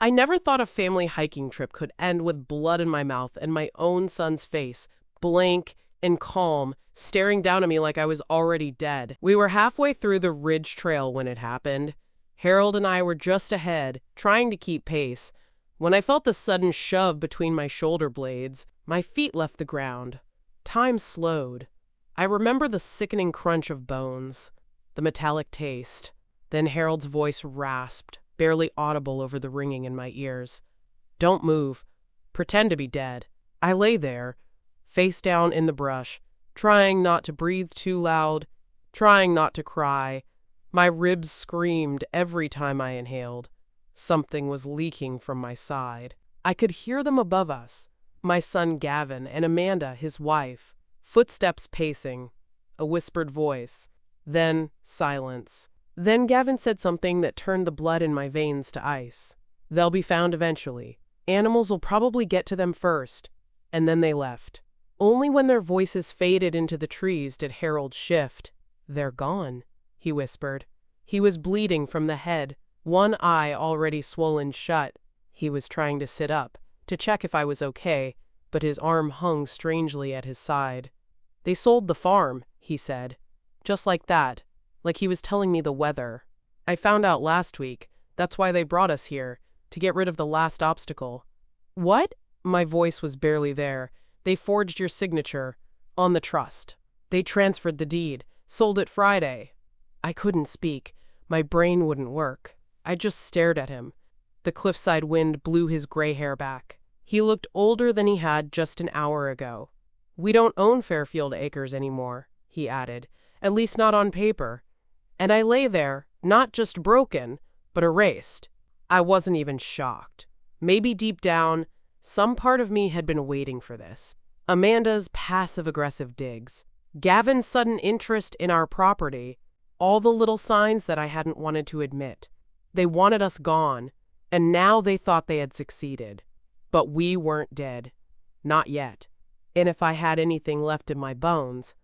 I never thought a family hiking trip could end with blood in my mouth and my own son's face, blank and calm, staring down at me like I was already dead. We were halfway through the Ridge Trail when it happened. Harold and I were just ahead, trying to keep pace, when I felt the sudden shove between my shoulder blades. My feet left the ground. Time slowed. I remember the sickening crunch of bones, the metallic taste. Then Harold's voice rasped, barely audible over the ringing in my ears. "Don't move. Pretend to be dead." I lay there, face down in the brush, trying not to breathe too loud, trying not to cry. My ribs screamed every time I inhaled. Something was leaking from my side. I could hear them above us, my son Gavin and Amanda, his wife, footsteps pacing, a whispered voice, then silence. Then Gavin said something that turned the blood in my veins to ice. "They'll be found eventually. Animals will probably get to them first." And then they left. Only when their voices faded into the trees did Harold shift. "They're gone," he whispered. He was bleeding from the head, one eye already swollen shut. He was trying to sit up, to check if I was okay, but his arm hung strangely at his side. "They sold the farm," he said. Just like that, like he was telling me the weather. "I found out last week. That's why they brought us here, to get rid of the last obstacle." "What?" My voice was barely there. "They forged your signature, on the trust. They transferred the deed, sold it Friday." I couldn't speak. My brain wouldn't work. I just stared at him. The cliffside wind blew his gray hair back. He looked older than he had just an hour ago. "We don't own Fairfield Acres anymore," he added, "at least not on paper." And I lay there, not just broken, but erased. I wasn't even shocked. Maybe deep down, some part of me had been waiting for this. Amanda's passive-aggressive digs, Gavin's sudden interest in our property, all the little signs that I hadn't wanted to admit. They wanted us gone, and now they thought they had succeeded. But we weren't dead. Not yet. And if I had anything left in my bones,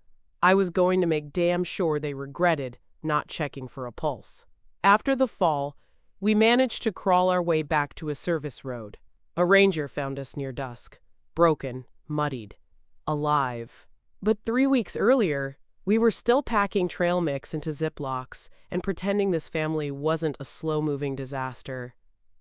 I was going to make damn sure they regretted not checking for a pulse. After the fall, we managed to crawl our way back to a service road. A ranger found us near dusk, broken, muddied, alive. But 3 weeks earlier, we were still packing trail mix into Ziplocs and pretending this family wasn't a slow-moving disaster.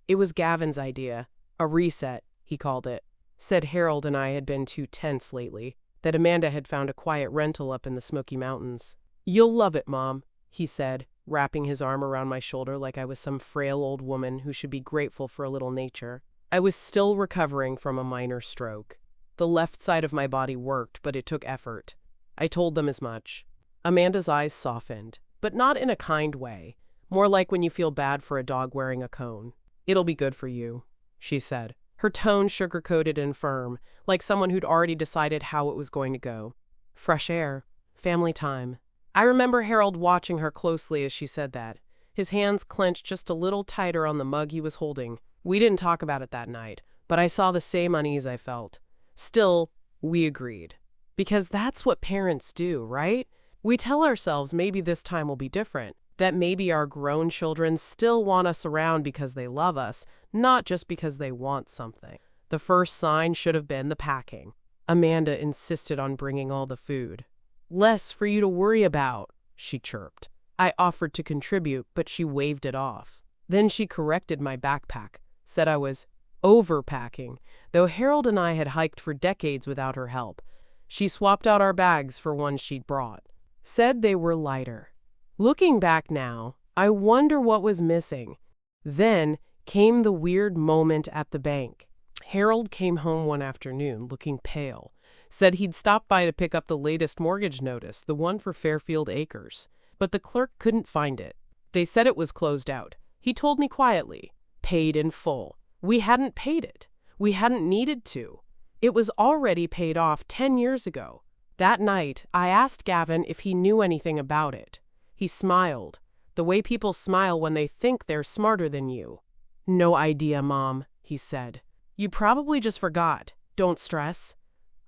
It was Gavin's idea, a reset, he called it. Said Harold and I had been too tense lately, that Amanda had found a quiet rental up in the Smoky Mountains. "You'll love it, Mom," he said, wrapping his arm around my shoulder like I was some frail old woman who should be grateful for a little nature. I was still recovering from a minor stroke. The left side of my body worked, but it took effort. I told them as much. Amanda's eyes softened, but not in a kind way, more like when you feel bad for a dog wearing a cone. "It'll be good for you," she said, her tone sugar-coated and firm, like someone who'd already decided how it was going to go. Fresh air, family time. I remember Harold watching her closely as she said that, his hands clenched just a little tighter on the mug he was holding. We didn't talk about it that night, but I saw the same unease I felt. Still, we agreed. Because that's what parents do, right? We tell ourselves maybe this time will be different, that maybe our grown children still want us around because they love us, not just because they want something. The first sign should have been the packing. Amanda insisted on bringing all the food. "Less for you to worry about," she chirped. I offered to contribute, but she waved it off. Then she corrected my backpack, said I was overpacking, though Harold and I had hiked for decades without her help. She swapped out our bags for ones she'd brought. Said they were lighter. Looking back now, I wonder what was missing. Then came the weird moment at the bank. Harold came home one afternoon looking pale. Said he'd stopped by to pick up the latest mortgage notice, the one for Fairfield Acres. But the clerk couldn't find it. They said it was closed out. He told me quietly. Paid in full. We hadn't paid it. We hadn't needed to. It was already paid off 10 years ago. That night, I asked Gavin if he knew anything about it. He smiled, the way people smile when they think they're smarter than you. "No idea, Mom," he said. "You probably just forgot. Don't stress."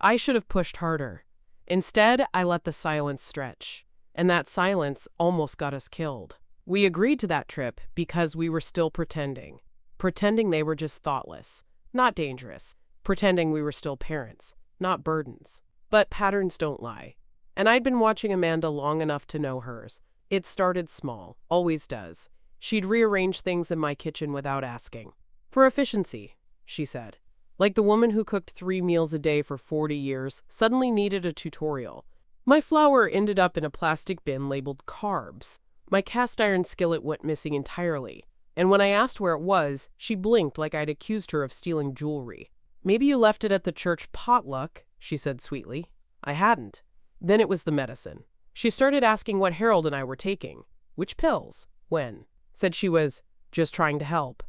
I should have pushed harder. Instead, I let the silence stretch. And that silence almost got us killed. We agreed to that trip because we were still pretending. pretending they were just thoughtless, not dangerous, pretending we were still parents, not burdens. But patterns don't lie. And I'd been watching Amanda long enough to know hers. It started small, always does. She'd rearrange things in my kitchen without asking. For efficiency, she said. Like the woman who cooked 3 meals a day for 40 years suddenly needed a tutorial. My flour ended up in a plastic bin labeled carbs. My cast iron skillet went missing entirely. And when I asked where it was, she blinked like I'd accused her of stealing jewelry. Maybe you left it at the church potluck, she said sweetly. I hadn't. Then it was the medicine. She started asking what Harold and I were taking. Which pills? When? Said she was just trying to help.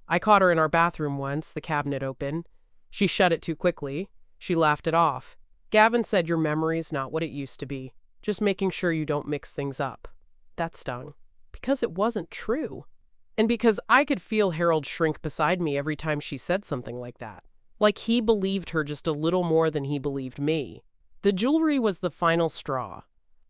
I caught her in our bathroom once, the cabinet open. She shut it too quickly. She laughed it off. Gavin said your memory's not what it used to be. Just making sure you don't mix things up. That stung. Because it wasn't true. And because I could feel Harold shrink beside me every time she said something like that. Like he believed her just a little more than he believed me. The jewelry was the final straw.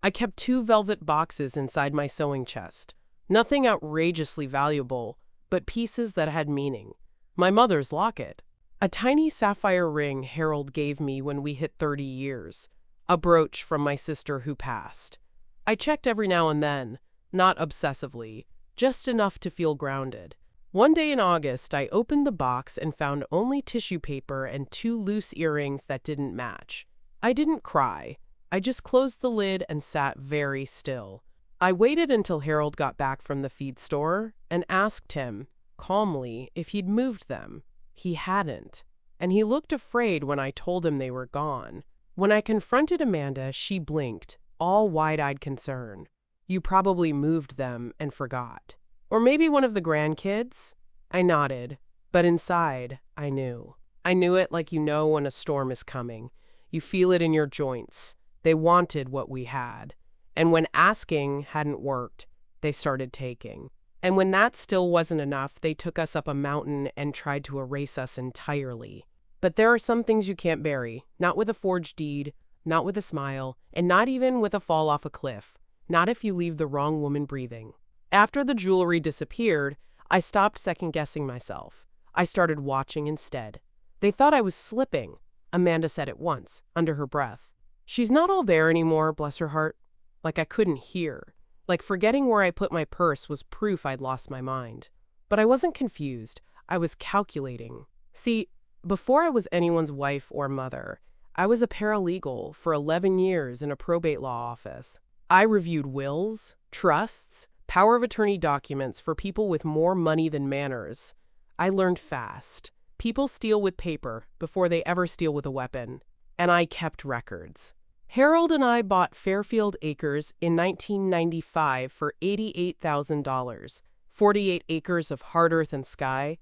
I kept 2 velvet boxes inside my sewing chest. Nothing outrageously valuable, but pieces that had meaning. My mother's locket. A tiny sapphire ring Harold gave me when we hit 30 years. A brooch from my sister who passed. I checked every now and then, not obsessively, just enough to feel grounded. One day in August, I opened the box and found only tissue paper and 2 loose earrings that didn't match. I didn't cry. I just closed the lid and sat very still. I waited until Harold got back from the feed store and asked him, calmly, if he'd moved them. He hadn't. And he looked afraid when I told him they were gone. When I confronted Amanda, she blinked, all wide-eyed concern. You probably moved them and forgot. Or maybe one of the grandkids? I nodded, but inside, I knew. I knew it like you know when a storm is coming. You feel it in your joints. They wanted what we had. And when asking hadn't worked, they started taking. And when that still wasn't enough, they took us up a mountain and tried to erase us entirely. But there are some things you can't bury, not with a forged deed, not with a smile, and not even with a fall off a cliff, not if you leave the wrong woman breathing. After the jewelry disappeared, I stopped second-guessing myself. I started watching instead. They thought I was slipping. Amanda said it once, under her breath. She's not all there anymore, bless her heart. Like I couldn't hear. Like forgetting where I put my purse was proof I'd lost my mind. But I wasn't confused. I was calculating. See, before I was anyone's wife or mother, I was a paralegal for 11 years in a probate law office. I reviewed wills, trusts, power of attorney documents for people with more money than manners. I learned fast. People steal with paper before they ever steal with a weapon. And I kept records. Harold and I bought Fairfield Acres in 1995 for $88,000, 48 acres of hard earth and sky,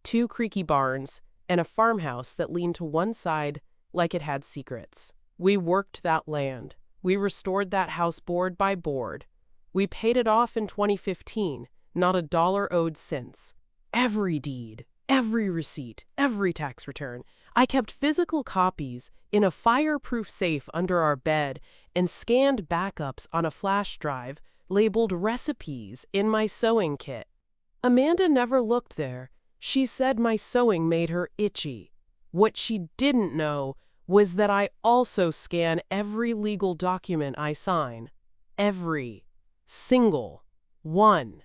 2 creaky barns, and a farmhouse that leaned to one side like it had secrets. We worked that land. We restored that house board by board. We paid it off in 2015, not a dollar owed since. Every deed, every receipt, every tax return. I kept physical copies in a fireproof safe under our bed and scanned backups on a flash drive labeled recipes in my sewing kit. Amanda never looked there. She said my sewing made her itchy. What she didn't know was that I also scan every legal document I sign. Every single one.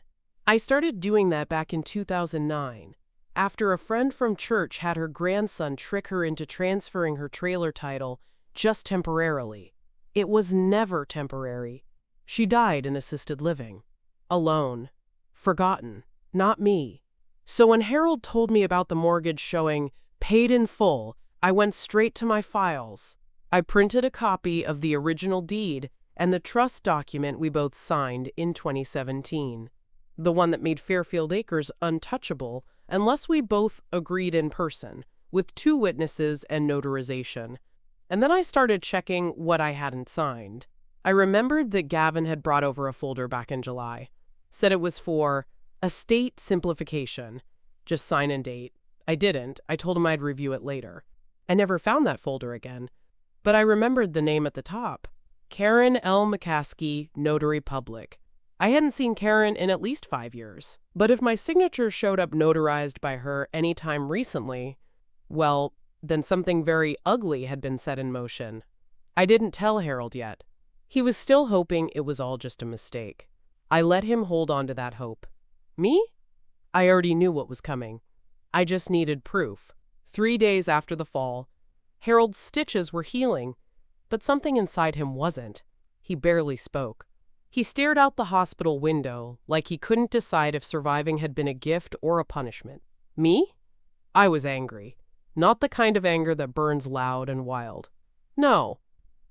I started doing that back in 2009. After a friend from church had her grandson trick her into transferring her trailer title just temporarily. It was never temporary. She died in assisted living. Alone. Forgotten. Not me. So when Harold told me about the mortgage showing paid in full, I went straight to my files. I printed a copy of the original deed and the trust document we both signed in 2017. The one that made Fairfield Acres untouchable unless we both agreed in person, with 2 witnesses and notarization. And then I started checking what I hadn't signed. I remembered that Gavin had brought over a folder back in July. Said it was for estate simplification. Just sign and date. I didn't. I told him I'd review it later. I never found that folder again. But I remembered the name at the top. Karen L. McCaskey, Notary Public. I hadn't seen Karen in at least 5 years. But if my signature showed up notarized by her any time recently, well, then something very ugly had been set in motion. I didn't tell Harold yet. He was still hoping it was all just a mistake. I let him hold on to that hope. Me? I already knew what was coming. I just needed proof. 3 days after the fall, Harold's stitches were healing, but something inside him wasn't. He barely spoke. He stared out the hospital window like he couldn't decide if surviving had been a gift or a punishment. Me? I was angry. Not the kind of anger that burns loud and wild. No.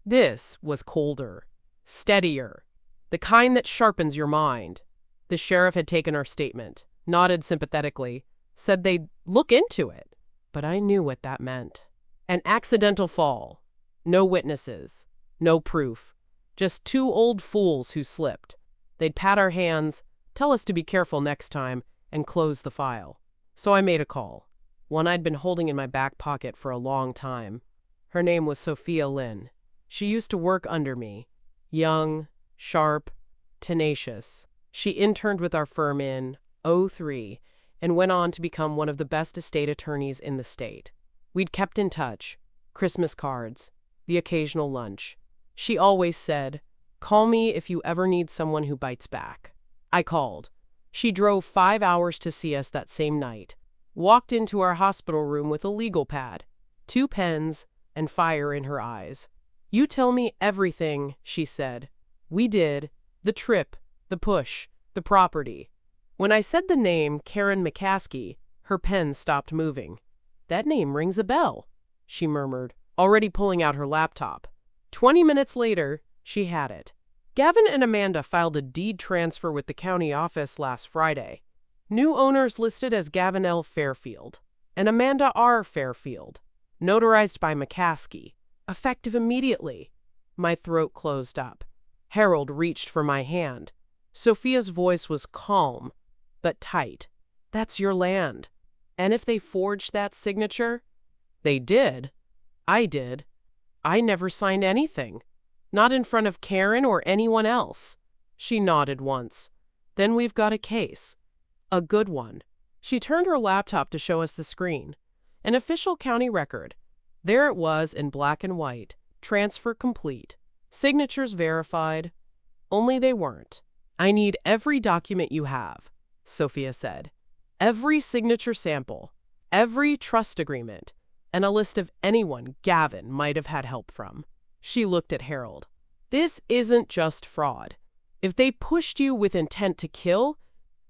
This was colder, steadier, the kind that sharpens your mind. The sheriff had taken our statement, nodded sympathetically, said they'd look into it. But I knew what that meant. An accidental fall. No witnesses. No proof. Just two old fools who slipped. They'd pat our hands, tell us to be careful next time, and close the file. So I made a call. One I'd been holding in my back pocket for a long time. Her name was Sophia Lynn. She used to work under me. Young, sharp, tenacious. She interned with our firm in '03 and went on to become one of the best estate attorneys in the state. We'd kept in touch. Christmas cards. The occasional lunch. She always said, "Call me if you ever need someone who bites back." I called. She drove 5 hours to see us that same night. Walked into our hospital room with a legal pad, 2 pens, and fire in her eyes. "You tell me everything," she said. We did. The trip, the push, the property. When I said the name Karen McCaskey, her pen stopped moving. "That name rings a bell," she murmured, already pulling out her laptop. 20 minutes later, she had it. Gavin and Amanda filed a deed transfer with the county office last Friday. New owners listed as Gavin L. Fairfield and Amanda R. Fairfield, notarized by McCaskey, effective immediately. My throat closed up. Harold reached for my hand. Sophia's voice was calm, but tight. "That's your land. And if they forged that signature?" "They did. I did. I never signed anything. Not in front of Karen or anyone else." She nodded once. "Then we've got a case. A good one." She turned her laptop to show us the screen. An official county record. There it was in black and white. Transfer complete. Signatures verified. Only they weren't. "I need every document you have," Sophia said. "Every signature sample. Every trust agreement. And a list of anyone Gavin might have had help from." She looked at Harold. "This isn't just fraud. If they pushed you with intent to kill,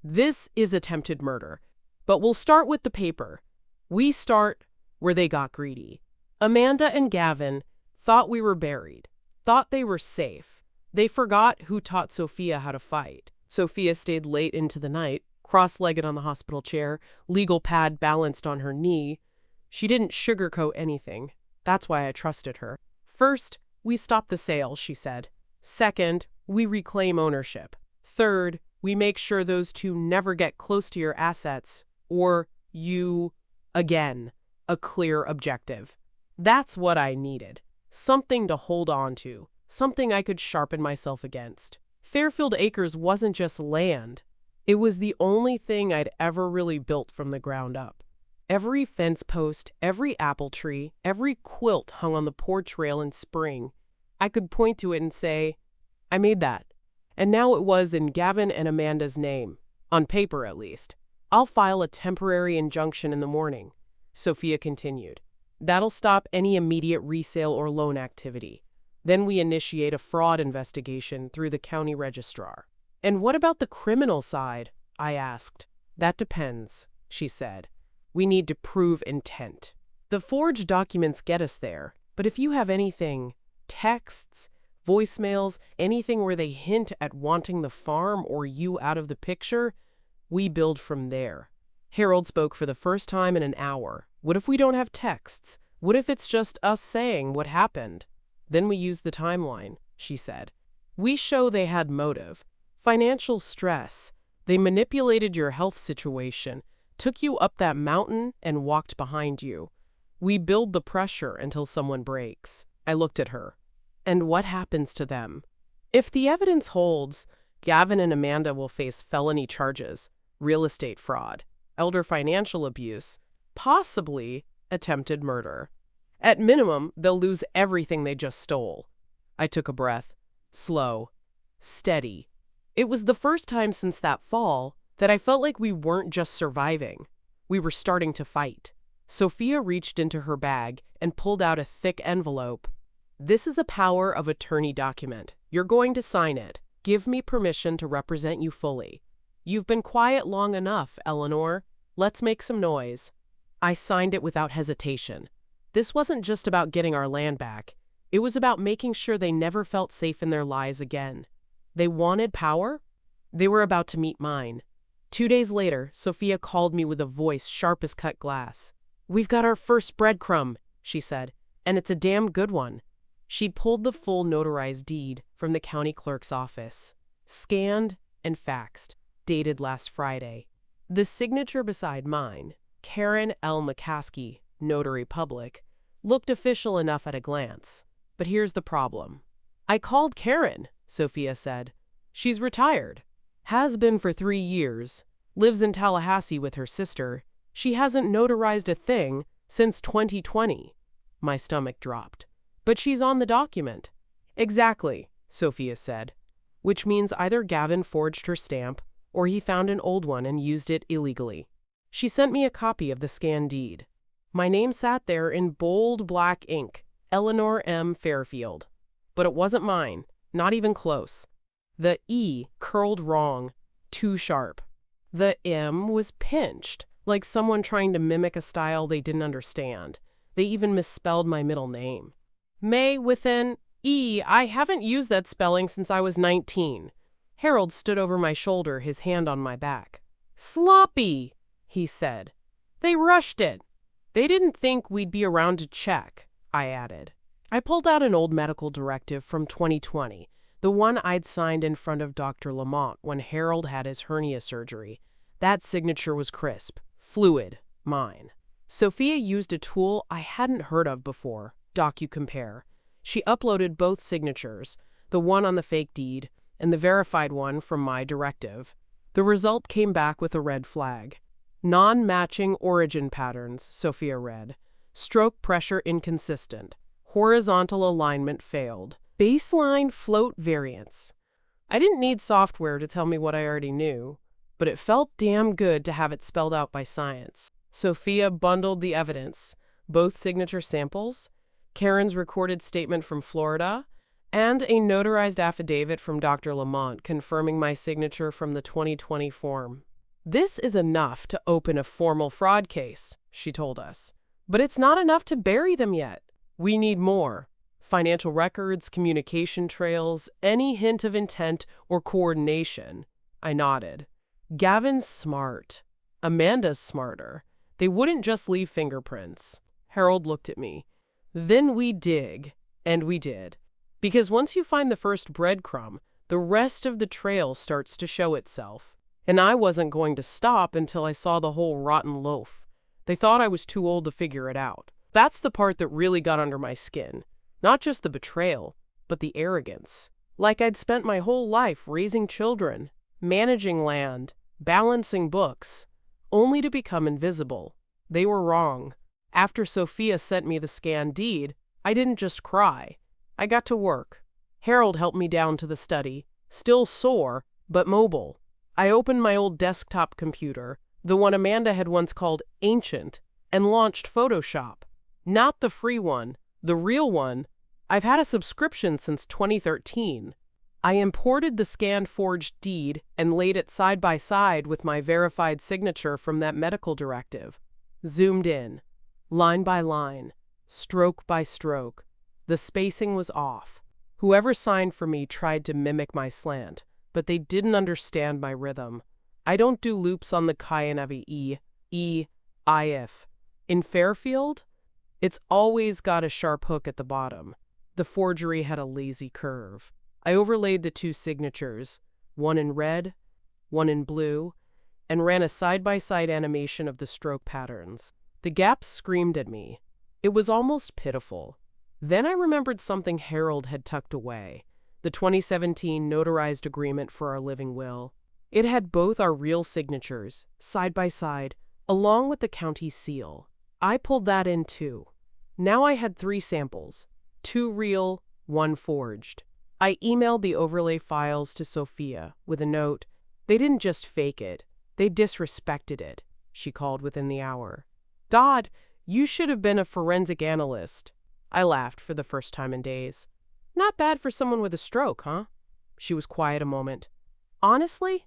this is attempted murder. But we'll start with the paper. We start where they got greedy. Amanda and Gavin thought we were buried, thought they were safe. They forgot who taught Sophia how to fight. Sophia stayed late into the night, cross-legged on the hospital chair, legal pad balanced on her knee. She didn't sugarcoat anything. That's why I trusted her. "First, we stop the sale," she said. "Second, we reclaim ownership. Third, we make sure those two never get close to your assets, or you again." A clear objective. That's what I needed. Something to hold on to. Something I could sharpen myself against. Fairfield Acres wasn't just land. It was the only thing I'd ever really built from the ground up. Every fence post, every apple tree, every quilt hung on the porch rail in spring, I could point to it and say, "I made that." And now it was in Gavin and Amanda's name, on paper at least. "I'll file a temporary injunction in the morning," Sophia continued. "That'll stop any immediate resale or loan activity. Then we initiate a fraud investigation through the county registrar." "And what about the criminal side?" I asked. "That depends," she said. "We need to prove intent. The forged documents get us there, but if you have anything, texts, voicemails, anything where they hint at wanting the farm or you out of the picture, we build from there." Harold spoke for the first time in an hour. "What if we don't have texts? What if it's just us saying what happened?" "Then we use the timeline," she said. "We show they had motive. Financial stress. They manipulated your health situation, took you up that mountain, and walked behind you. We build the pressure until someone breaks." I looked at her. "And what happens to them?" "If the evidence holds, Gavin and Amanda will face felony charges, real estate fraud, elder financial abuse, possibly attempted murder. At minimum, they'll lose everything they just stole. I took a breath. Slow. Steady. It was the first time since that fall that I felt like we weren't just surviving. We were starting to fight. Sophia reached into her bag and pulled out a thick envelope. This is a power of attorney document. You're going to sign it. Give me permission to represent you fully. You've been quiet long enough, Eleanor. Let's make some noise. I signed it without hesitation. This wasn't just about getting our land back. It was about making sure they never felt safe in their lives again. They wanted power? They were about to meet mine. 2 days later, Sophia called me with a voice sharp as cut glass. "We've got our first breadcrumb," she said, "and it's a damn good one." She'd pulled the full notarized deed from the county clerk's office, scanned and faxed, dated last Friday. The signature beside mine, Karen L. McCaskey, Notary Public, looked official enough at a glance. But here's the problem. "I called Karen," Sophia said. "She's retired. Has been for 3 years. Lives in Tallahassee with her sister. She hasn't notarized a thing since 2020. My stomach dropped. "But she's on the document." "Exactly," Sophia said. "Which means either Gavin forged her stamp or he found an old one and used it illegally." She sent me a copy of the scanned deed. My name sat there in bold black ink, Eleanor M. Fairfield. But it wasn't mine, not even close. The E curled wrong, too sharp. The M was pinched, like someone trying to mimic a style they didn't understand. They even misspelled my middle name. May with an E. I haven't used that spelling since I was 19. Harold stood over my shoulder, his hand on my back. "Sloppy," he said. "They rushed it." "They didn't think we'd be around to check," I added. I pulled out an old medical directive from 2020, the one I'd signed in front of Dr. Lamont when Harold had his hernia surgery. That signature was crisp, fluid, mine. Sophia used a tool I hadn't heard of before, DocuCompare. She uploaded both signatures, the one on the fake deed and the verified one from my directive. The result came back with a red flag. Non-matching origin patterns, Sophia read. Stroke pressure inconsistent. Horizontal alignment failed. Baseline float variance. I didn't need software to tell me what I already knew, but it felt damn good to have it spelled out by science. Sophia bundled the evidence, both signature samples, Karen's recorded statement from Florida, and a notarized affidavit from Dr. Lamont confirming my signature from the 2020 form. "This is enough to open a formal fraud case," she told us. "But it's not enough to bury them yet. We need more. Financial records, communication trails, any hint of intent or coordination." I nodded. "Gavin's smart. Amanda's smarter. They wouldn't just leave fingerprints." Harold looked at me. "Then we dig." And we did. Because once you find the first breadcrumb, the rest of the trail starts to show itself. And I wasn't going to stop until I saw the whole rotten loaf. They thought I was too old to figure it out. That's the part that really got under my skin. Not just the betrayal, but the arrogance. Like I'd spent my whole life raising children, managing land, balancing books, only to become invisible. They were wrong. After Sophia sent me the scanned deed, I didn't just cry. I got to work. Harold helped me down to the study, still sore, but mobile. I opened my old desktop computer, the one Amanda had once called ancient, and launched Photoshop. Not the free one, the real one. I've had a subscription since 2013. I imported the scanned forged deed and laid it side by side with my verified signature from that medical directive. Zoomed in, line by line, stroke by stroke. The spacing was off. Whoever signed for me tried to mimic my slant, but they didn't understand my rhythm. I don't do loops on the Kayanevi if. In Fairfield, it's always got a sharp hook at the bottom. The forgery had a lazy curve. I overlaid the two signatures, one in red, one in blue, and ran a side-by-side animation of the stroke patterns. The gaps screamed at me. It was almost pitiful. Then I remembered something Harold had tucked away. the 2017 notarized agreement for our living will. It had both our real signatures, side by side, along with the county seal. I pulled that in too. Now I had 3 samples, 2 real, 1 forged. I emailed the overlay files to Sophia with a note. They didn't just fake it, they disrespected it, she called within the hour. Dodd, you should have been a forensic analyst. I laughed for the first time in days. Not bad for someone with a stroke, huh? She was quiet a moment. Honestly,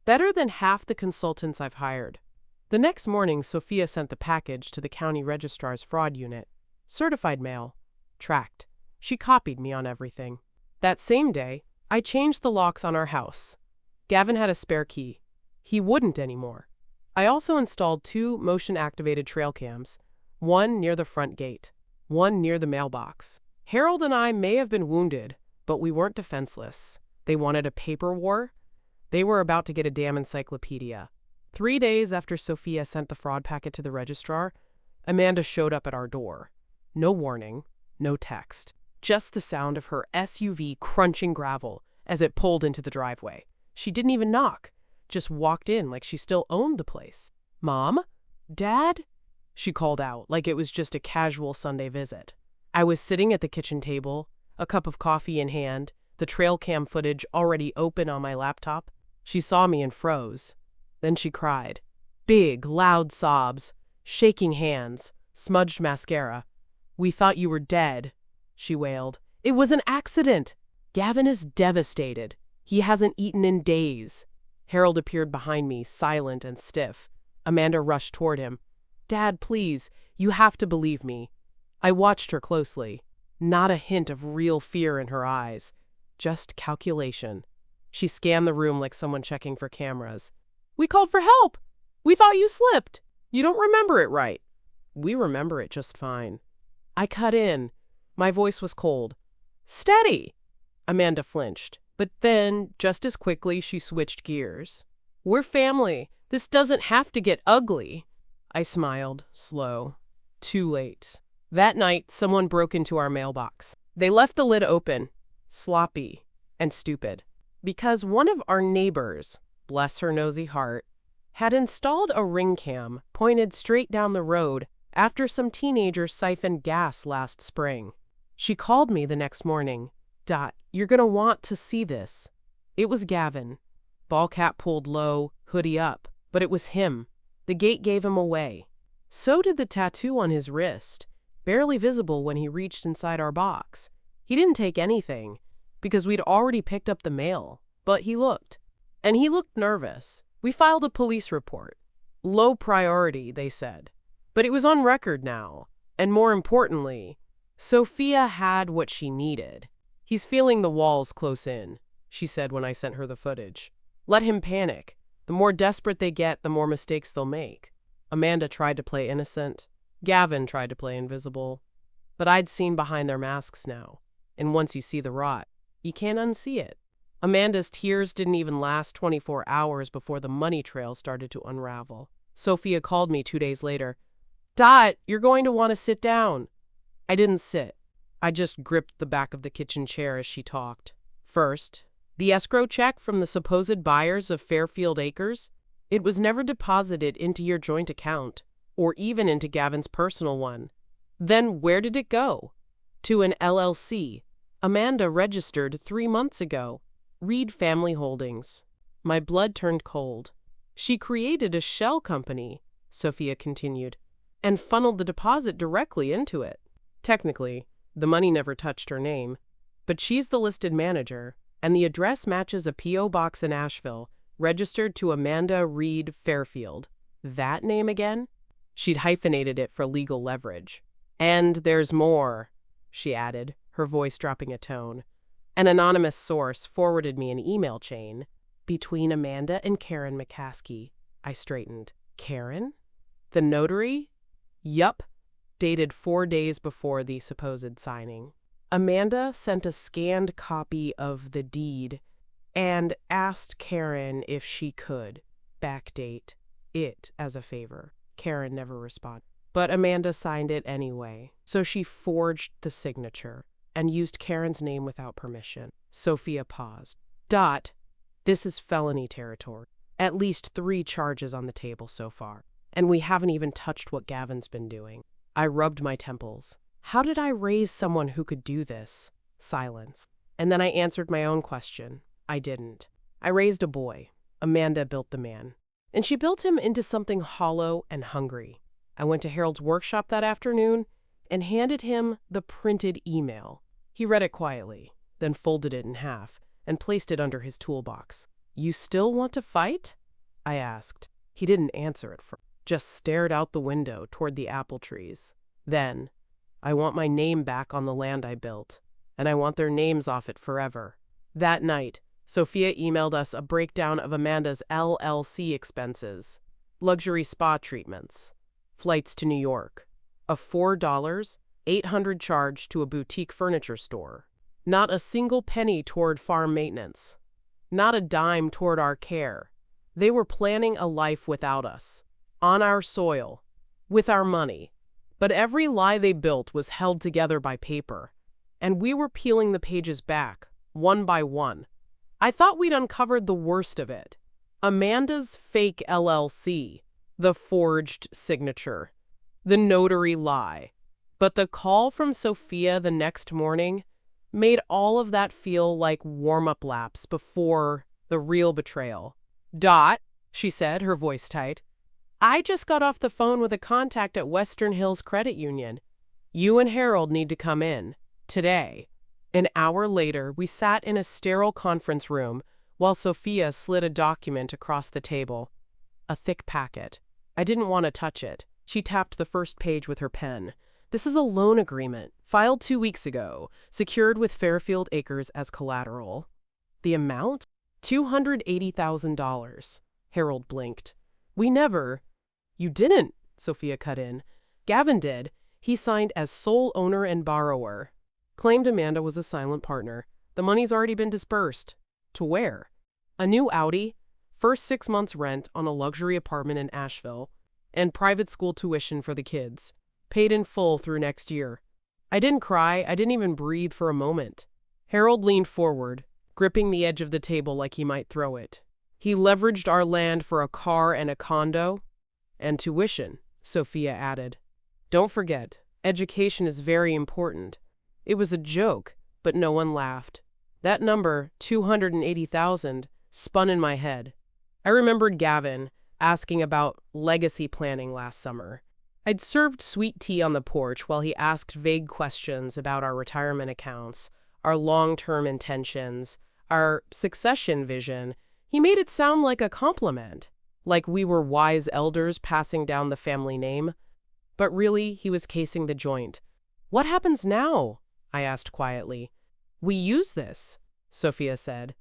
better than half the consultants I've hired. The next morning, Sophia sent the package to the county registrar's fraud unit. Certified mail. Tracked. She copied me on everything. That same day, I changed the locks on our house. Gavin had a spare key. He wouldn't anymore. I also installed 2 motion-activated trail cams, one near the front gate, one near the mailbox. Harold and I may have been wounded, but we weren't defenseless. They wanted a paper war. They were about to get a damn encyclopedia. 3 days after Sophia sent the fraud packet to the registrar, Amanda showed up at our door. No warning, no text. Just the sound of her SUV crunching gravel as it pulled into the driveway. She didn't even knock, just walked in like she still owned the place. Mom? Dad? She called out like it was just a casual Sunday visit. I was sitting at the kitchen table, a cup of coffee in hand, the trail cam footage already open on my laptop. She saw me and froze. Then she cried. Big, loud sobs, shaking hands, smudged mascara. We thought you were dead, she wailed. It was an accident. Gavin is devastated. He hasn't eaten in days. Harold appeared behind me, silent and stiff. Amanda rushed toward him. Dad, please, you have to believe me. I watched her closely. Not a hint of real fear in her eyes. Just calculation. She scanned the room like someone checking for cameras. We called for help. We thought you slipped. You don't remember it right. We remember it just fine. I cut in. My voice was cold. Steady. Amanda flinched. But then, just as quickly, she switched gears. We're family. This doesn't have to get ugly. I smiled, slow. Too late. That night, someone broke into our mailbox. They left the lid open, sloppy and stupid, because one of our neighbors, bless her nosy heart, had installed a ring cam pointed straight down the road after some teenagers siphoned gas last spring. She called me the next morning. Dot, you're gonna want to see this. It was Gavin. Ball cap pulled low, hoodie up, but it was him. The gate gave him away. So did the tattoo on his wrist, barely visible when he reached inside our box. He didn't take anything, because we'd already picked up the mail, but he looked. And he looked nervous. We filed a police report. Low priority, they said. But it was on record now. And more importantly, Sophia had what she needed. He's feeling the walls close in, she said when I sent her the footage. Let him panic. The more desperate they get, the more mistakes they'll make. Amanda tried to play innocent. Gavin tried to play invisible. But I'd seen behind their masks now. And once you see the rot, you can't unsee it. Amanda's tears didn't even last 24 hours before the money trail started to unravel. Sophia called me 2 days later. Dot, you're going to want to sit down. I didn't sit. I just gripped the back of the kitchen chair as she talked. First, the escrow check from the supposed buyers of Fairfield Acres. It was never deposited into your joint account, or even into Gavin's personal one. Then where did it go? To an LLC. Amanda registered 3 months ago. Reed Family Holdings. My blood turned cold. She created a shell company, Sophia continued, and funneled the deposit directly into it. Technically, the money never touched her name, but she's the listed manager, and the address matches a P.O. box in Asheville, registered to Amanda Reed Fairfield. That name again? She'd hyphenated it for legal leverage. And there's more, she added, her voice dropping a tone. An anonymous source forwarded me an email chain. Between Amanda and Karen McCaskey. I straightened. Karen? The notary? Yup. Dated 4 days before the supposed signing. Amanda sent a scanned copy of the deed and asked Karen if she could backdate it as a favor. Karen never responded. But Amanda signed it anyway, so she forged the signature. and used Karen's name without permission. Sophia paused. Dot, this is felony territory. At least 3 charges on the table so far. And we haven't even touched what Gavin's been doing. I rubbed my temples. How did I raise someone who could do this? Silence. And then I answered my own question. I didn't. I raised a boy. Amanda built the man. And she built him into something hollow and hungry. I went to Harold's workshop that afternoon and handed him the printed email. He read it quietly, then folded it in half and placed it under his toolbox. You still want to fight? I asked. He didn't answer at first, just stared out the window toward the apple trees. Then, I want my name back on the land I built, and I want their names off it forever. That night, Sophia emailed us a breakdown of Amanda's LLC expenses, luxury spa treatments, flights to New York, a $4, $800 charge to a boutique furniture store, not a single penny toward farm maintenance, not a dime toward our care. They were planning a life without us, on our soil, with our money. But every lie they built was held together by paper, and we were peeling the pages back, one by one. I thought we'd uncovered the worst of it. Amanda's fake LLC, the forged signature, the notary lie. But the call from Sophia the next morning made all of that feel like warm-up laps before the real betrayal. Dot, she said, her voice tight. I just got off the phone with a contact at Western Hills Credit Union. You and Harold need to come in. Today. An hour later, we sat in a sterile conference room while Sophia slid a document across the table. A thick packet. I didn't want to touch it. She tapped the first page with her pen. This is a loan agreement, filed 2 weeks ago, secured with Fairfield Acres as collateral. The amount? $280,000. Harold blinked. We never. You didn't, Sophia cut in. Gavin did. He signed as sole owner and borrower. Claimed Amanda was a silent partner. The money's already been dispersed. To where? A new Audi, first 6 months' rent on a luxury apartment in Asheville, and private school tuition for the kids. Paid in full through next year. I didn't cry. I didn't even breathe for a moment. Harold leaned forward, gripping the edge of the table like he might throw it. He leveraged our land for a car and a condo. And tuition, Sophia added. Don't forget, education is very important. It was a joke, but no one laughed. That number, 280,000, spun in my head. I remembered Gavin asking about legacy planning last summer. I'd served sweet tea on the porch while he asked vague questions about our retirement accounts, our long-term intentions, our succession vision. He made it sound like a compliment, like we were wise elders passing down the family name. But really, he was casing the joint. What happens now? I asked quietly. We use this, Sophia said.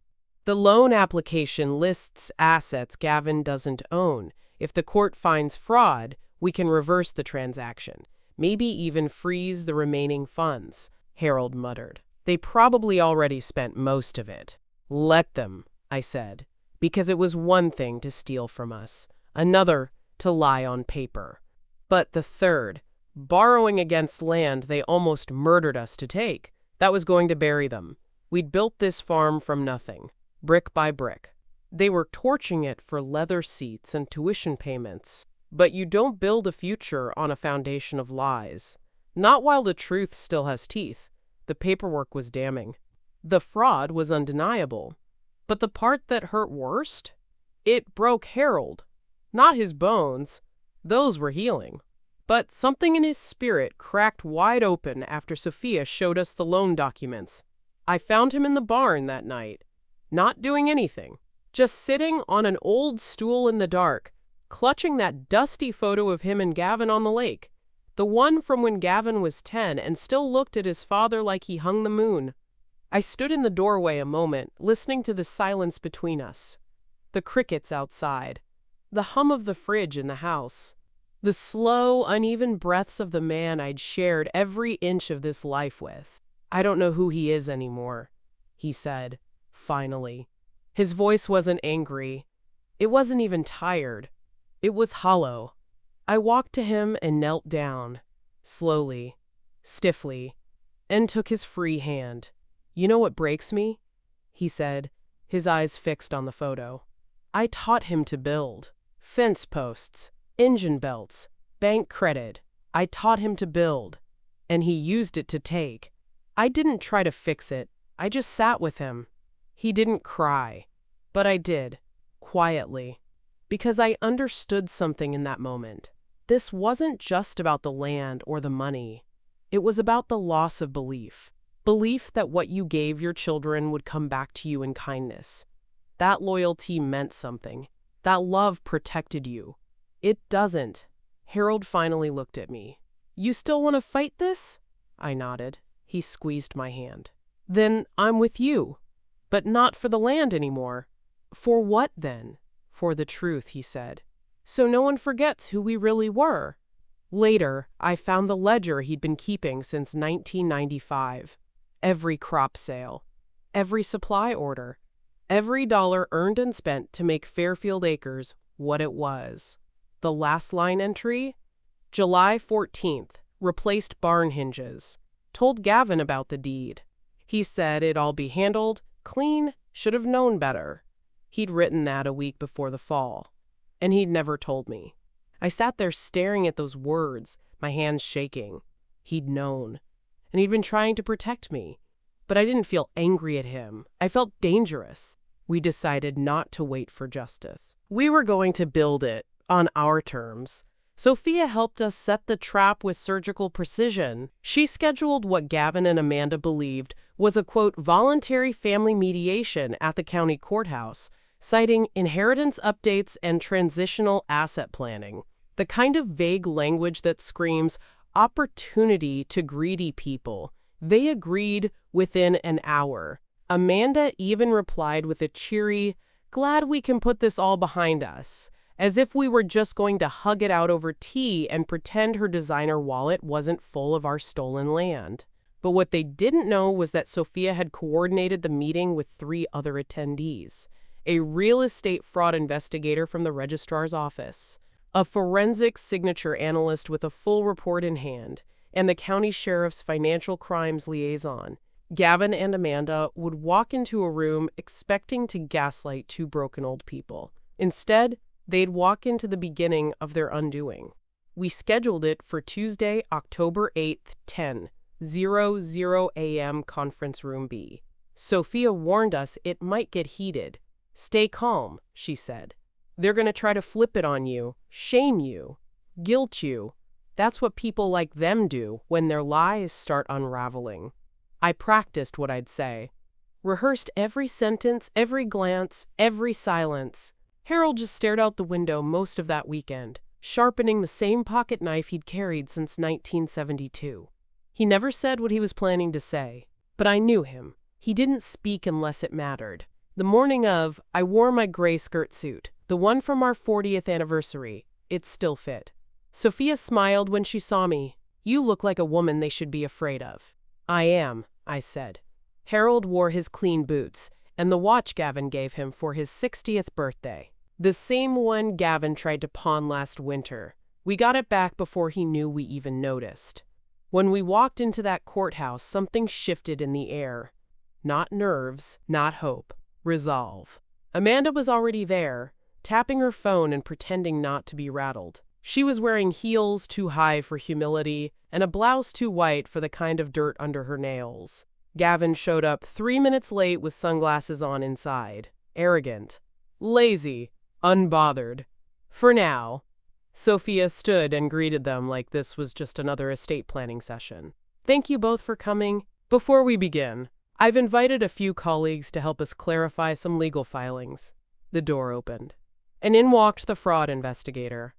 The loan application lists assets Gavin doesn't own. If the court finds fraud, we can reverse the transaction, maybe even freeze the remaining funds, Harold muttered. They probably already spent most of it. Let them, I said, because it was one thing to steal from us, another to lie on paper. But the third, borrowing against land they almost murdered us to take, that was going to bury them. We'd built this farm from nothing, brick by brick. They were torching it for leather seats and tuition payments. But you don't build a future on a foundation of lies. Not while the truth still has teeth. The paperwork was damning. The fraud was undeniable. But the part that hurt worst? It broke Harold. Not his bones. Those were healing. But something in his spirit cracked wide open after Sophia showed us the loan documents. I found him in the barn that night, not doing anything, just sitting on an old stool in the dark, clutching that dusty photo of him and Gavin on the lake, the one from when Gavin was 10 and still looked at his father like he hung the moon. I stood in the doorway a moment, listening to the silence between us, the crickets outside, the hum of the fridge in the house, the slow, uneven breaths of the man I'd shared every inch of this life with. I don't know who he is anymore, he said, finally. His voice wasn't angry. It wasn't even tired. It was hollow. I walked to him and knelt down, slowly, stiffly, and took his free hand. "You know what breaks me?" he said, his eyes fixed on the photo. "I taught him to build. Fence posts, engine belts, bank credit. I taught him to build. And he used it to take. I didn't try to fix it. I just sat with him. He didn't cry. But I did. Quietly. Because I understood something in that moment. This wasn't just about the land or the money. It was about the loss of belief. Belief that what you gave your children would come back to you in kindness. That loyalty meant something. That love protected you. It doesn't." Harold finally looked at me. "You still want to fight this?" I nodded. He squeezed my hand. "Then I'm with you. But not for the land anymore." "For what then?" "For the truth," he said. "So no one forgets who we really were." Later, I found the ledger he'd been keeping since 1995. Every crop sale, every supply order, every dollar earned and spent to make Fairfield Acres what it was. The last line entry? July 14th, replaced barn hinges. Told Gavin about the deed. He said it'd all be handled, clean, should have known better. He'd written that a week before the fall. And he'd never told me. I sat there staring at those words, my hands shaking. He'd known. And he'd been trying to protect me. But I didn't feel angry at him. I felt dangerous. We decided not to wait for justice. We were going to build it, on our terms. Sophia helped us set the trap with surgical precision. She scheduled what Gavin and Amanda believed was a, quote, voluntary family mediation at the county courthouse, citing inheritance updates and transitional asset planning. The kind of vague language that screams opportunity to greedy people. They agreed within an hour. Amanda even replied with a cheery, "Glad we can put this all behind us," as if we were just going to hug it out over tea and pretend her designer wallet wasn't full of our stolen land. But what they didn't know was that Sophia had coordinated the meeting with 3 other attendees: a real estate fraud investigator from the registrar's office, a forensic signature analyst with a full report in hand, and the county sheriff's financial crimes liaison. Gavin and Amanda would walk into a room expecting to gaslight 2 broken old people. Instead, they'd walk into the beginning of their undoing. We scheduled it for Tuesday, October 8th, 10:00 a.m. Conference Room B. Sophia warned us it might get heated. "Stay calm," she said. "They're going to try to flip it on you, shame you, guilt you. That's what people like them do when their lies start unraveling." I practiced what I'd say. Rehearsed every sentence, every glance, every silence. Harold just stared out the window most of that weekend, sharpening the same pocket knife he'd carried since 1972. He never said what he was planning to say, but I knew him. He didn't speak unless it mattered. The morning of, I wore my gray skirt suit, the one from our 40th anniversary. It still fit. Sophia smiled when she saw me. "You look like a woman they should be afraid of." "I am," I said. Harold wore his clean boots and the watch Gavin gave him for his 60th birthday. The same one Gavin tried to pawn last winter. We got it back before he knew we even noticed. When we walked into that courthouse, something shifted in the air. Not nerves, not hope. Resolve. Amanda was already there, tapping her phone and pretending not to be rattled. She was wearing heels too high for humility and a blouse too white for the kind of dirt under her nails. Gavin showed up 3 minutes late with sunglasses on inside. Arrogant. Lazy. Unbothered. For now. Sophia stood and greeted them like this was just another estate planning session. "Thank you both for coming. Before we begin, I've invited a few colleagues to help us clarify some legal filings." The door opened, and in walked the fraud investigator.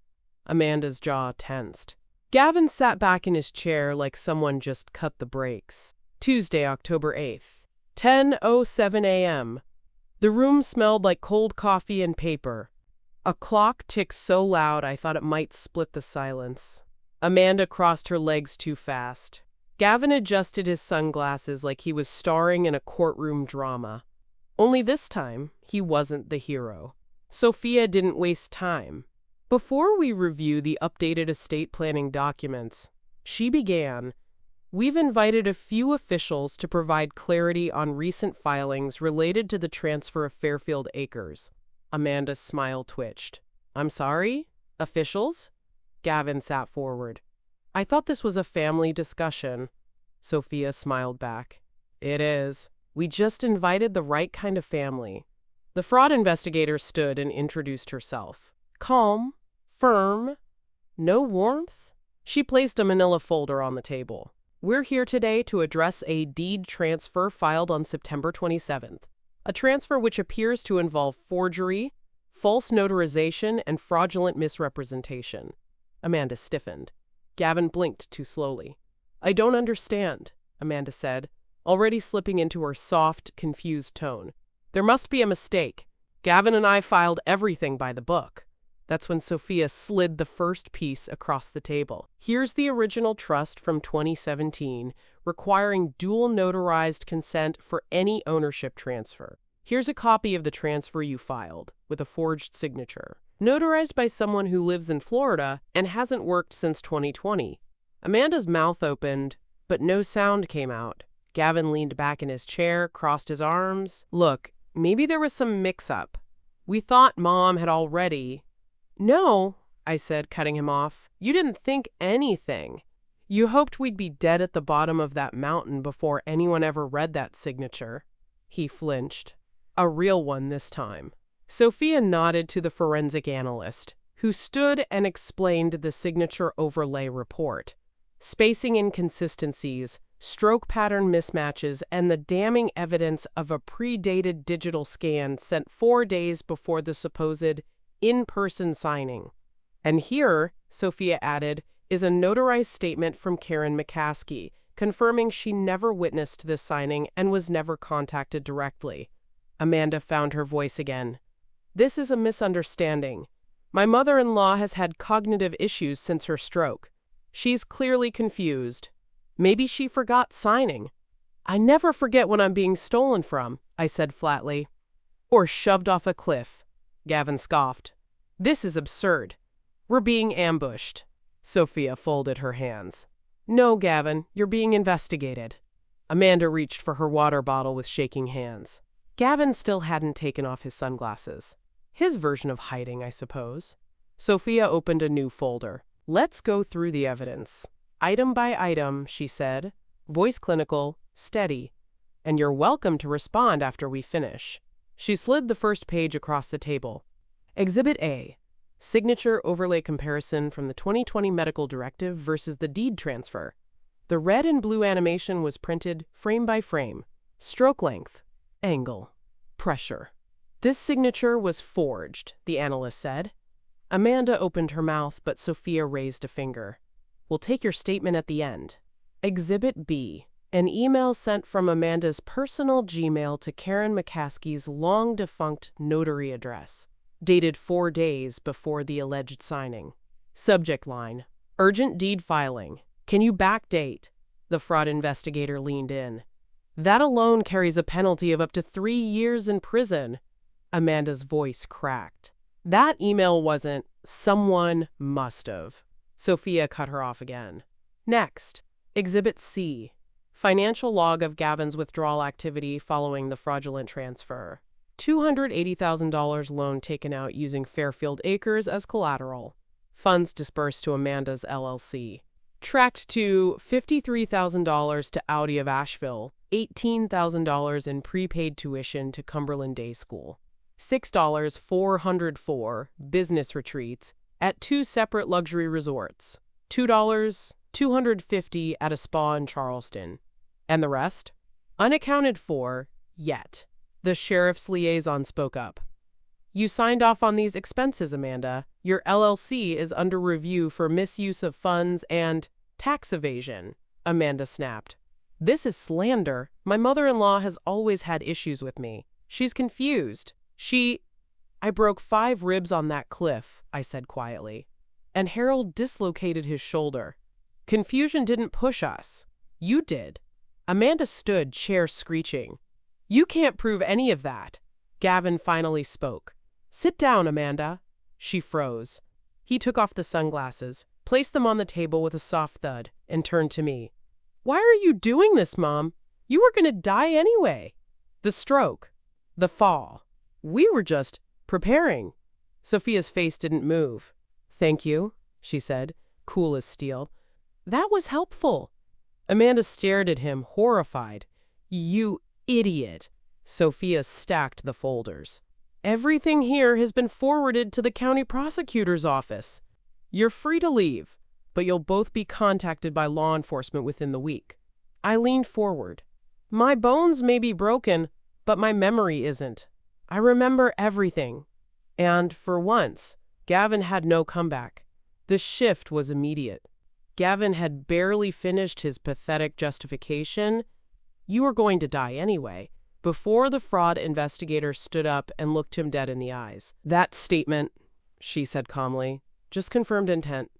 Amanda's jaw tensed. Gavin sat back in his chair like someone just cut the brakes. Tuesday, October 8th, 10:07 a.m. The room smelled like cold coffee and paper. A clock ticked so loud I thought it might split the silence. Amanda crossed her legs too fast. Gavin adjusted his sunglasses like he was starring in a courtroom drama. Only this time, he wasn't the hero. Sophia didn't waste time. "Before we review the updated estate planning documents," she began, We've invited a few officials to provide clarity on recent filings related to the transfer of Fairfield Acres. Amanda's smile twitched. I'm sorry? Officials? Gavin sat forward. I thought this was a family discussion. Sophia smiled back. It is. We just invited the right kind of family. The fraud investigator stood and introduced herself. Calm, firm, no warmth. She placed a manila folder on the table. We're here today to address a deed transfer filed on September 27th. A transfer which appears to involve forgery, false notarization, and fraudulent misrepresentation. Amanda stiffened. Gavin blinked too slowly. I don't understand, Amanda said, already slipping into her soft, confused tone. There must be a mistake. Gavin and I filed everything by the book. That's when Sophia slid the first piece across the table. Here's the original trust from 2017, requiring dual notarized consent for any ownership transfer. Here's a copy of the transfer you filed, with a forged signature. Notarized by someone who lives in Florida and hasn't worked since 2020. Amanda's mouth opened, but no sound came out. Gavin leaned back in his chair, crossed his arms. Look, maybe there was some mix-up. We thought Mom had already... No, I said, cutting him off. You didn't think anything. You hoped we'd be dead at the bottom of that mountain before anyone ever read that signature. He flinched. A real one this time. Sophia nodded to the forensic analyst, who stood and explained the signature overlay report. Spacing inconsistencies, stroke pattern mismatches, and the damning evidence of a predated digital scan sent 4 days before the supposed in-person signing. And here, Sophia added, is a notarized statement from Karen McCaskey, confirming she never witnessed this signing and was never contacted directly. Amanda found her voice again. This is a misunderstanding. My mother-in-law has had cognitive issues since her stroke. She's clearly confused. Maybe she forgot signing. I never forget when I'm being stolen from, I said flatly. Or shoved off a cliff, Gavin scoffed. This is absurd. We're being ambushed. Sophia folded her hands. No, Gavin, you're being investigated. Amanda reached for her water bottle with shaking hands. Gavin still hadn't taken off his sunglasses. His version of hiding, I suppose. Sophia opened a new folder. Let's go through the evidence. Item by item, she said. Voice clinical, steady. And you're welcome to respond after we finish. She slid the first page across the table. Exhibit A. Signature overlay comparison from the 2020 medical directive versus the deed transfer. The red and blue animation was printed frame by frame. Stroke length. Angle. Pressure. This signature was forged, the analyst said. Amanda opened her mouth, but Sophia raised a finger. We'll take your statement at the end. Exhibit B. An email sent from Amanda's personal Gmail to Karen McCaskey's long-defunct notary address, dated 4 days before the alleged signing. Subject line. Urgent deed filing. Can you backdate? The fraud investigator leaned in. That alone carries a penalty of up to 3 years in prison. Amanda's voice cracked. That email wasn't, someone must have. Sophia cut her off again. Next, Exhibit C. Financial log of Gavin's withdrawal activity following the fraudulent transfer. $280,000 loan taken out using Fairfield Acres as collateral. Funds disbursed to Amanda's LLC. Tracked to $53,000 to Audi of Asheville, $18,000 in prepaid tuition to Cumberland Day School. $6,404 business retreats at 2 separate luxury resorts. $2,250 at a spa in Charleston. And the rest? Unaccounted for, yet. The sheriff's liaison spoke up. You signed off on these expenses, Amanda. Your LLC is under review for misuse of funds and tax evasion, Amanda snapped. This is slander. My mother-in-law has always had issues with me. She's confused. I broke 5 ribs on that cliff, I said quietly. And Harold dislocated his shoulder. Confusion didn't push us. You did. Amanda stood, chair screeching. You can't prove any of that. Gavin finally spoke. Sit down, Amanda. She froze. He took off the sunglasses, placed them on the table with a soft thud, and turned to me. Why are you doing this, Mom? You were going to die anyway. The stroke. The fall. We were just preparing. Sophia's face didn't move. Thank you, she said, cool as steel. That was helpful. Amanda stared at him, horrified. You idiot. Sophia stacked the folders. Everything here has been forwarded to the county prosecutor's office. You're free to leave, but you'll both be contacted by law enforcement within the week. I leaned forward. My bones may be broken, but my memory isn't. I remember everything. And for once, Gavin had no comeback. The shift was immediate. Gavin had barely finished his pathetic justification. You were going to die anyway, before the fraud investigator stood up and looked him dead in the eyes. That statement, she said calmly, just confirmed intent.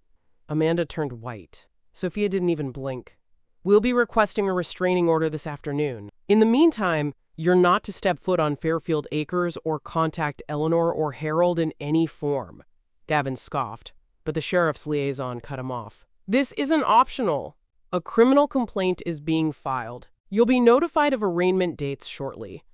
Amanda turned white. Sophia didn't even blink. We'll be requesting a restraining order this afternoon. In the meantime, you're not to step foot on Fairfield Acres or contact Eleanor or Harold in any form. Gavin scoffed, but the sheriff's liaison cut him off. This isn't optional. A criminal complaint is being filed. You'll be notified of arraignment dates shortly.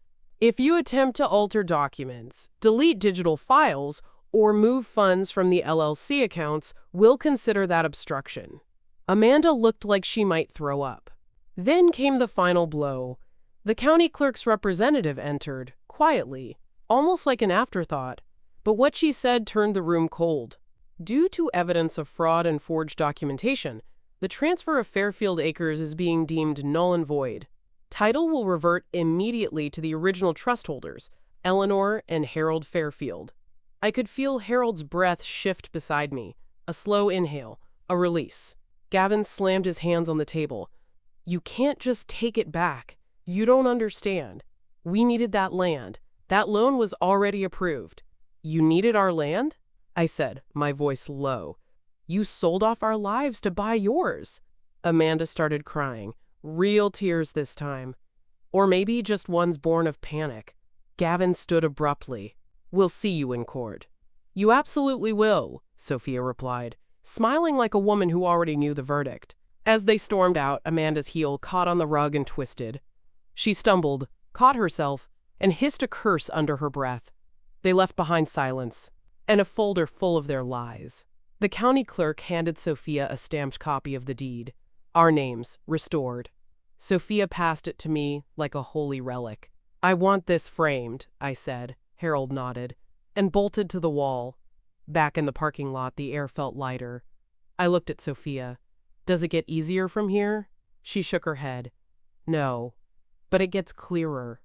If you attempt to alter documents, delete digital files, or move funds from the LLC accounts, we'll consider that obstruction. Amanda looked like she might throw up. Then came the final blow. The county clerk's representative entered, quietly, almost like an afterthought. But what she said turned the room cold. Due to evidence of fraud and forged documentation, the transfer of Fairfield Acres is being deemed null and void. Title will revert immediately to the original trust holders, Eleanor and Harold Fairfield. I could feel Harold's breath shift beside me, a slow inhale, a release. Gavin slammed his hands on the table. You can't just take it back. You don't understand. We needed that land. That loan was already approved. You needed our land? I said, my voice low. You sold off our lives to buy yours. Amanda started crying, real tears this time. Or maybe just ones born of panic. Gavin stood abruptly. We'll see you in court. You absolutely will, Sophia replied, smiling like a woman who already knew the verdict. As they stormed out, Amanda's heel caught on the rug and twisted. She stumbled, caught herself, and hissed a curse under her breath. They left behind silence, and a folder full of their lies. The county clerk handed Sophia a stamped copy of the deed. Our names, restored. Sophia passed it to me like a holy relic. I want this framed, I said. Harold nodded, and bolted to the wall. Back in the parking lot, the air felt lighter. I looked at Sophia. Does it get easier from here? She shook her head. No, but it gets clearer.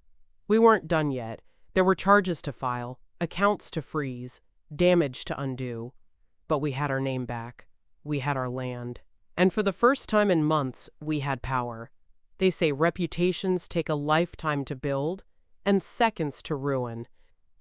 We weren't done yet. There were charges to file, accounts to freeze, damage to undo. But we had our name back. We had our land. And for the first time in months, we had power. They say reputations take a lifetime to build and seconds to ruin.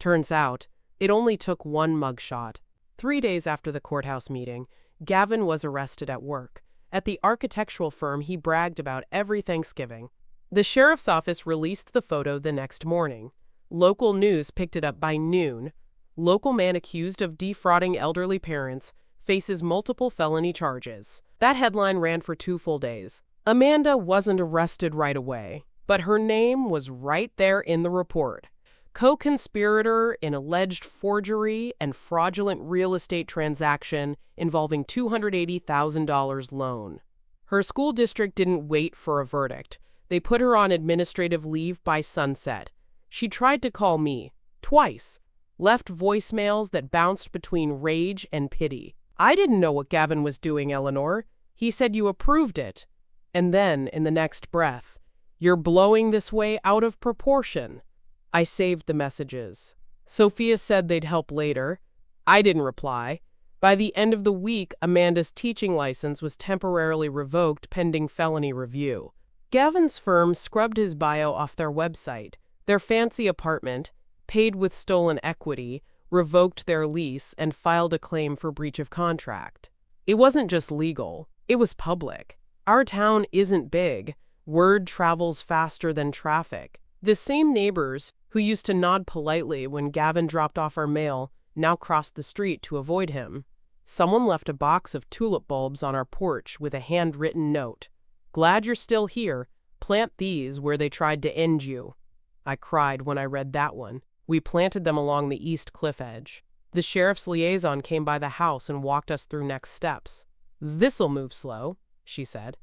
Turns out, it only took one mugshot. 3 days after the courthouse meeting, Gavin was arrested at work, at the architectural firm he bragged about every Thanksgiving. The sheriff's office released the photo the next morning. Local news picked it up by noon. Local man accused of defrauding elderly parents faces multiple felony charges. That headline ran for 2 full days. Amanda wasn't arrested right away, but her name was right there in the report. Co-conspirator in alleged forgery and fraudulent real estate transaction involving $280,000 loan. Her school district didn't wait for a verdict. They put her on administrative leave by sunset. She tried to call me, twice, left voicemails that bounced between rage and pity. I didn't know what Gavin was doing, Eleanor. He said you approved it. And then, in the next breath, you're blowing this way out of proportion. I saved the messages. Sophia said they'd help later. I didn't reply. By the end of the week, Amanda's teaching license was temporarily revoked pending felony review. Gavin's firm scrubbed his bio off their website. Their fancy apartment, paid with stolen equity, revoked their lease and filed a claim for breach of contract. It wasn't just legal, it was public. Our town isn't big. Word travels faster than traffic. The same neighbors who used to nod politely when Gavin dropped off our mail now crossed the street to avoid him. Someone left a box of tulip bulbs on our porch with a handwritten note. Glad you're still here. Plant these where they tried to end you. I cried when I read that one. We planted them along the east cliff edge. The sheriff's liaison came by the house and walked us through next steps. This'll move slow, she said.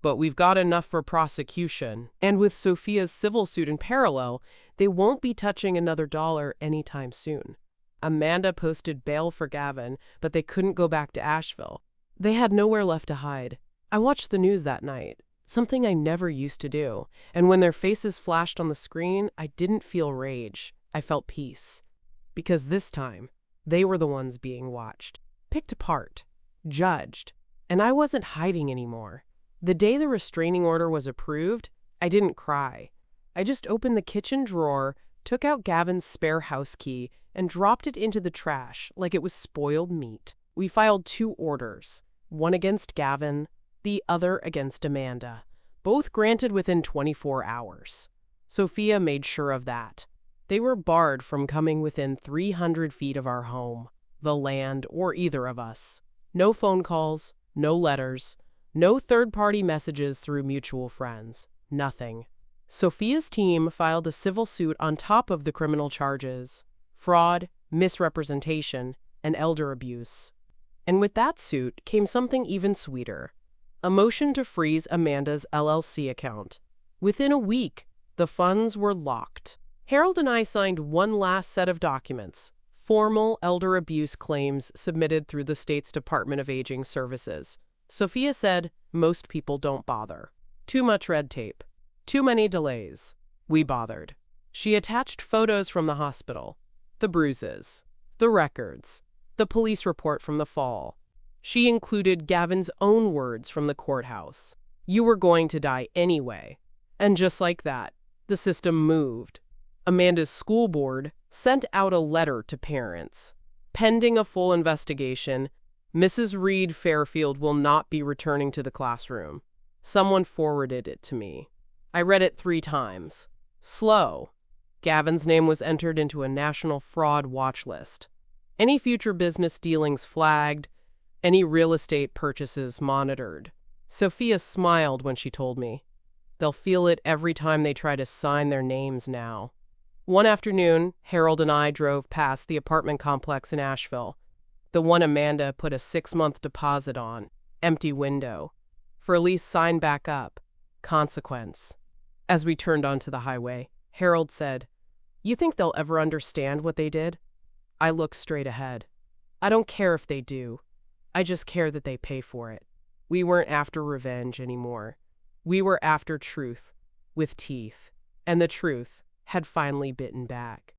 But we've got enough for prosecution. And with Sophia's civil suit in parallel, they won't be touching another dollar anytime soon. Amanda posted bail for Gavin, but they couldn't go back to Asheville. They had nowhere left to hide. I watched the news that night, something I never used to do, and when their faces flashed on the screen, I didn't feel rage. I felt peace. Because this time, they were the ones being watched, picked apart, judged, and I wasn't hiding anymore. The day the restraining order was approved, I didn't cry. I just opened the kitchen drawer, took out Gavin's spare house key, and dropped it into the trash like it was spoiled meat. We filed 2 orders, one against Gavin, the other against Amanda, both granted within 24 hours. Sophia made sure of that. They were barred from coming within 300 feet of our home, the land, or either of us. No phone calls, no letters, no third-party messages through mutual friends. Nothing. Sophia's team filed a civil suit on top of the criminal charges: fraud, misrepresentation, and elder abuse. And with that suit came something even sweeter: a motion to freeze Amanda's LLC account. Within a week, the funds were locked. Harold and I signed one last set of documents: formal elder abuse claims submitted through the state's Department of Aging Services. Sophia said most people don't bother. Too much red tape. Too many delays. We bothered. She attached photos from the hospital, the bruises, the records, the police report from the fall. She included Gavin's own words from the courthouse. You were going to die anyway. And just like that, the system moved. Amanda's school board sent out a letter to parents. Pending a full investigation, Mrs. Reed Fairfield will not be returning to the classroom. Someone forwarded it to me. I read it 3 times. Slow. Gavin's name was entered into a national fraud watch list. Any future business dealings flagged, any real estate purchases monitored. Sophia smiled when she told me. They'll feel it every time they try to sign their names now. One afternoon, Harold and I drove past the apartment complex in Asheville, the one Amanda put a 6-month deposit on, empty window. For a lease signed back up. Consequence. As we turned onto the highway, Harold said, "You think they'll ever understand what they did?" I looked straight ahead. I don't care if they do. I just care that they pay for it. We weren't after revenge anymore. We were after truth, with teeth. And the truth had finally bitten back.